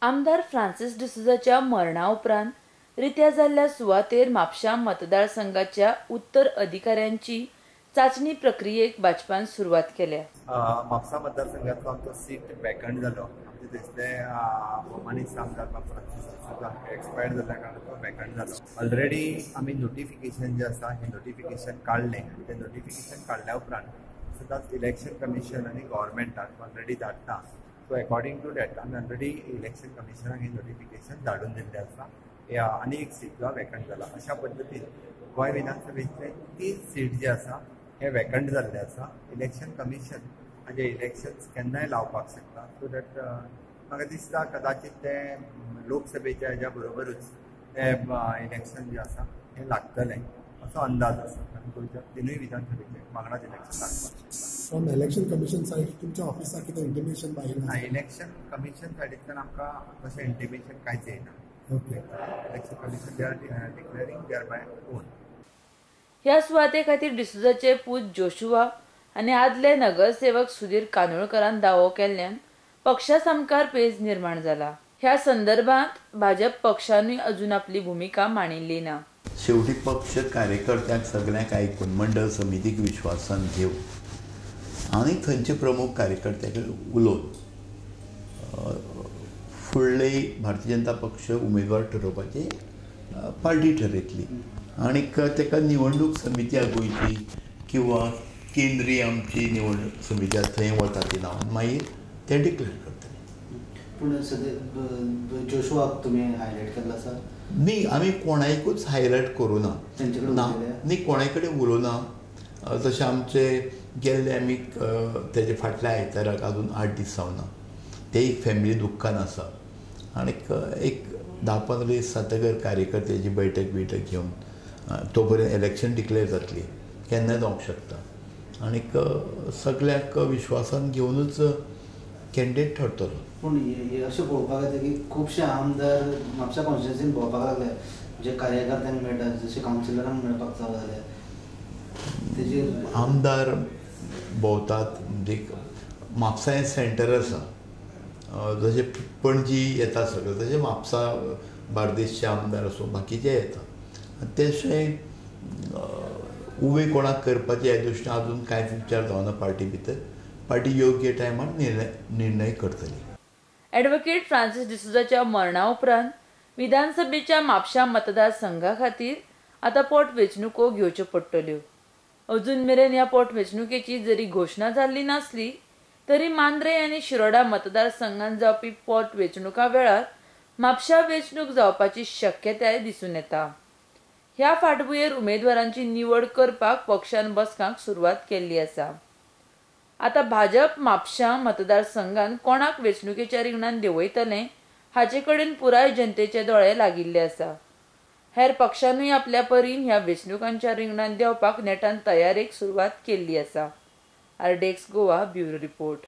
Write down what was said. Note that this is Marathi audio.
आमदार फ्रांसिस डिसोजाच्या मरणा उपरांत रित्या जाल्ल्या सुवातेर म्हापशा मतदारसंघाच्या उत्तर अधिकाऱ्यांची चाचणी प्रक्रियेक भाजपान सुरवात केल्या. म्हापसा मतदारसंघातलो आमचो सीट वॅकंट जालो. आमचे दिसले भोवमानीस आमदार फ्रांसिस डिसोजा एक्सपायर्ड जाल्ल्या कारणान तो वॅकंट जालो. ऑलरेडी आमी नोटिफिकेशन जे आसा हे नोटिफिकेशन काढलें आनी तें नोटिफिकेशन काडल्या उपरांत सदांच इलेक्शन कमिशन आनी गव्हर्मेंटाक ऑलरेडी धाडटा. सो अकॉर्डिंग टू डॅट आमी ऑलरेडी इलेक्शन कमिशनाक हे नोटिफिकेशन धाडून दिल्लें आसा. आनी एक सीट वॅकंट जाला. अशा पद्दतीन गोंय विधानसभेचे 3 सीट जे आसा हे वॅकंट जाल्ले आसा. इलेक्शन कमिशन हाजे इलेक्शन्स केन्नाय लावपाक शकता. सो दॅट म्हाका दिसता कदाचित ते लोकसभेच्या हेज्या बरोबरूच ते इलेक्शन जे आसा हे लागतलें असो अंदाज आसा. आनी गोंयच्या 3 विधानसभेचे वांगडाच इलेक्शन लागपाक शकता. फ्रॉम इलेक्शन कमिशन सायड तुमच्या ऑफिसाक कितें इंटिमेशन ना, इलेक्शन कमिशन सायडींतल्यान आमकां तशें इंटिमेशन कांयच येना. Okay. Election commission they are declaring their by own. ह्या सुवाते खातीर डिसोजाचे पूत जोशुआ आनी आदले नगरसेवक सुधीर कानोळकरान दावो केल्ल्यान पक्षासमकार पेज निर्माण जाला. ह्या संदर्भात भाजप पक्षानूय अजून आपली भूमिका मांडिल्ली ना. शेवटी पक्ष कार्यकर्त्यांक सगळ्यांक आयकून मंडळ समितीक विश्वासान घेवन आनी थंयचे प्रमुख कार्यकर्त्यां कडेन उलोवन फुडले भारतीय जनता पक्ष उमेदवार ठरोवपाची पार्टी ठरयतली. आनीक ताका निवडणूक समिती गोंयची किंवा केंद्रीय आमची निवडणूक समिती थंय वता ती नांवान मागीर ते डिक्लेअर करतले. पूण सद्या जोशुआक तुमी हायलायट केल्लो आसा? न्ही, आमी कोणायकूच हायलायट करूं ना. न्ही, कोणाय कडेन उलोवना. जशें आमचे गेल्ले आमी तेजे फाटल्या आयताराक अजून 8 दीस जावना. ते एक फॅमिली दुख्खान आसा. आनीक एक 10-15 दीस जातकर कार्यकर्त्याची बैठक घेवन तो पर्यंत इलेक्शन डिक्लेअर जातली. केन्नाय जावंक शकता. आनीक सगळ्याक विश्वासान घेवनूच कॅन्डिडेट ठरतलो. पूण अशें पळोवपाक येता की खुबशे आमदार म्हापसा कॉन्स्टिट्युएन्सीन भोंवपाक लागले, जे कार्यकर्त्यांक मेळटा जशे कावन्सिलरांक मेळपाक चालू जाले. तेजेर आमदार भोंवतात म्हणजे म्हापसा हें सेंटर आसा. जशे पणजी येता सगळे तशें म्हापसा बार्देसचे आमदार आसूं बाकीचे येता. तशें उबे कोणाक करपाचे ह्या दृश्टीन अजून कांयच विचार जावना पार्टी भितर. पार्टी योग्य टायमार निर्णय करतली. ॲडव्होकेट फ्रांसिस डिसोजाच्या मरणा उपरांत विधानसभेच्या म्हापशा मतदारसंघा खातीर आतां पोटवेंचणुको घेवच्यो पडटल्यो. अजून मेरेन ह्या पोटवेंचणुकेची जरी घोशणा जाल्ली नासली तरी मांद्रे आनी शिरोडा मतदारसंघांत जावपी पोटवेंचणुका वेळार म्हापशा वेंचणूक जावपाची शक्यताय दिसून येता. ह्या फाटभुंयेर उमेदवारांची निवड करपाक पक्षान बसकांक सुरवात केल्ली आसा. आतां भाजप म्हापशा मतदारसंघान कोणाक वेंचणुकेच्या रिंगणान देंवयतले हाचे कडेन पुराय जनतेचे दोळे लागिल्ले आसा. हेर पक्षांनूय आपल्या परीन ह्या वेंचणुकांच्या रिंगणान देंवपाक नेटान तयारेक सुरवात केल्ली आसा. आरडेक्स गोवा ब्युरो रिपोर्ट.